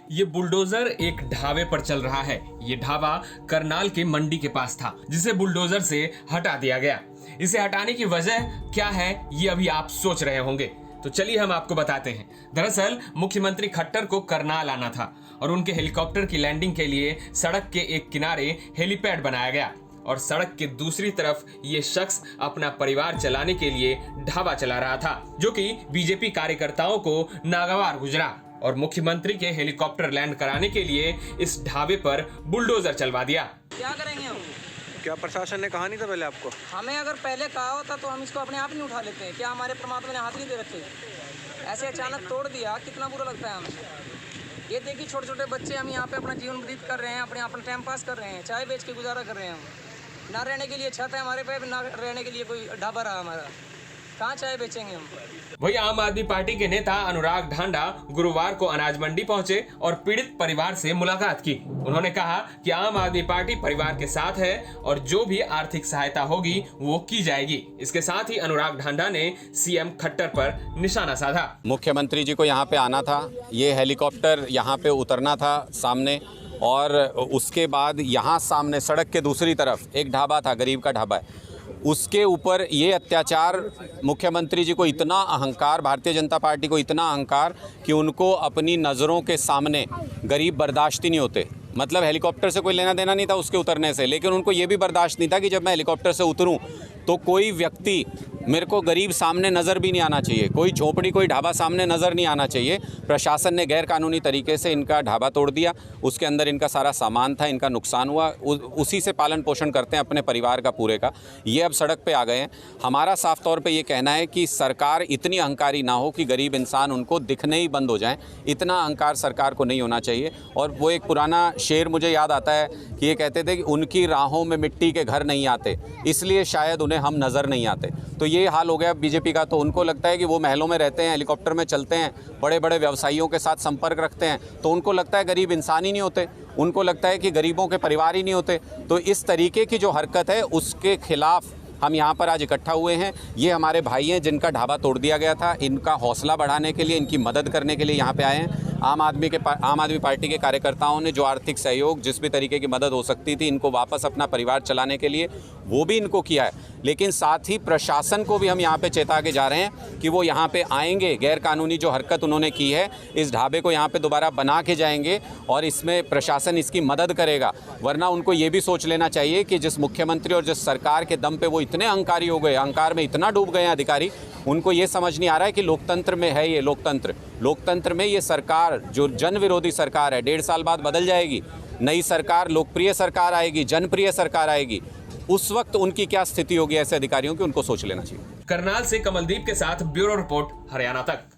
ये बुलडोजर एक ढाबे पर चल रहा है। ये ढाबा करनाल के मंडी के पास था, जिसे बुलडोजर से हटा दिया गया। इसे हटाने की वजह क्या है, ये अभी आप सोच रहे होंगे, तो चलिए हम आपको बताते हैं। दरअसल मुख्यमंत्री खट्टर को करनाल आना था और उनके हेलीकॉप्टर की लैंडिंग के लिए सड़क के एक किनारे हेलीपैड बनाया गया और सड़क के दूसरी तरफ ये शख्स अपना परिवार चलाने के लिए ढाबा चला रहा था, जो कि बीजेपी कार्यकर्ताओं को नागवार गुजरा और मुख्यमंत्री के हेलीकॉप्टर लैंड कराने के लिए इस ढाबे पर बुलडोजर चलवा दिया। क्या करेंगे हम? क्या प्रशासन ने कहा नहीं था पहले आपको? हमें अगर पहले कहा होता तो हम इसको अपने आप नहीं उठा लेते हैं। क्या हमारे परमात्मा ने हाथ नहीं दे रखे? ऐसे अचानक तोड़ दिया, कितना बुरा लगता है हमें। ये देखिए छोटे छोटे बच्चे, हम यहाँ पे अपना जीवन व्यतीत कर रहे हैं, अपना टाइम पास कर रहे हैं, चाय बेच के गुजारा कर रहे हैं हम। ना रहने के लिए छत है हमारे पे, ना रहने के लिए कोई ढाबा रहा हमारा। कहाँ चाय बेचेंगे हम? वही आम आदमी पार्टी के नेता अनुराग ढांडा गुरुवार को अनाज मंडी पहुंचे और पीड़ित परिवार से मुलाकात की। उन्होंने कहा कि आम आदमी पार्टी परिवार के साथ है और जो भी आर्थिक सहायता होगी वो की जाएगी। इसके साथ ही अनुराग ढांडा ने सीएम खट्टर पर निशाना साधा। मुख्यमंत्री जी को यहाँ पे आना था, ये हेलीकॉप्टर यहाँ पे उतरना था सामने, और उसके बाद यहाँ सामने सड़क के दूसरी तरफ एक ढाबा था, गरीब का ढाबा है, उसके ऊपर ये अत्याचार। मुख्यमंत्री जी को इतना अहंकार, भारतीय जनता पार्टी को इतना अहंकार कि उनको अपनी नज़रों के सामने गरीब बर्दाश्त ही नहीं होते। मतलब हेलीकॉप्टर से कोई लेना देना नहीं था उसके उतरने से, लेकिन उनको ये भी बर्दाश्त नहीं था कि जब मैं हेलीकॉप्टर से उतरूं तो कोई व्यक्ति, मेरे को गरीब सामने नज़र भी नहीं आना चाहिए, कोई झोपड़ी कोई ढाबा सामने नज़र नहीं आना चाहिए। प्रशासन ने गैर कानूनी तरीके से इनका ढाबा तोड़ दिया, उसके अंदर इनका सारा सामान था, इनका नुकसान हुआ, उसी से पालन पोषण करते हैं अपने परिवार का पूरे का। ये अब सड़क पे आ गए हैं। हमारा साफ तौर पे ये कहना है कि सरकार इतनी अहंकारी ना हो कि गरीब इंसान उनको दिखने ही बंद हो जाएं। इतना अहंकार सरकार को नहीं होना चाहिए। और वो एक पुराना शेर मुझे याद आता है कि ये कहते थे कि उनकी राहों में मिट्टी के घर नहीं आते, इसलिए शायद उन्हें हम नज़र नहीं आते। तो ये हाल हो गया बीजेपी का। तो उनको लगता है कि वो महलों में रहते हैं, हेलीकॉप्टर में चलते हैं, बड़े बड़े व्यवसायियों के साथ संपर्क रखते हैं, तो उनको लगता है गरीब इंसान ही नहीं होते, उनको लगता है कि गरीबों के परिवार ही नहीं होते। तो इस तरीके की जो हरकत है उसके खिलाफ हम यहाँ पर आज इकट्ठा हुए हैं। ये हमारे भाई हैं जिनका ढाबा तोड़ दिया गया था, इनका हौसला बढ़ाने के लिए, इनकी मदद करने के लिए यहाँ पे आए हैं। आम आदमी पार्टी के कार्यकर्ताओं ने जो आर्थिक सहयोग, जिस भी तरीके की मदद हो सकती थी इनको वापस अपना परिवार चलाने के लिए, वो भी इनको किया है। लेकिन साथ ही प्रशासन को भी हम यहाँ पे चेता के जा रहे हैं कि वो यहाँ पे आएंगे, गैर कानूनी जो हरकत उन्होंने की है इस ढाबे को यहाँ पे दोबारा बना के जाएंगे और इसमें प्रशासन इसकी मदद करेगा। वरना उनको ये भी सोच लेना चाहिए कि जिस मुख्यमंत्री और जिस सरकार के दम पे वो इतने अहंकारी हो गए, अहंकार में इतना डूब गए हैं अधिकारी, उनको ये समझ नहीं आ रहा है कि लोकतंत्र में है ये लोकतंत्र में ये सरकार जो जन विरोधी सरकार है 1.5 साल बाद बदल जाएगी। नई सरकार, लोकप्रिय सरकार आएगी, जनप्रिय सरकार आएगी, उस वक्त उनकी क्या स्थिति होगी ऐसे अधिकारियों की, उनको सोच लेना चाहिए। करनाल से कमलदीप के साथ ब्यूरो रिपोर्ट, हरियाणा तक।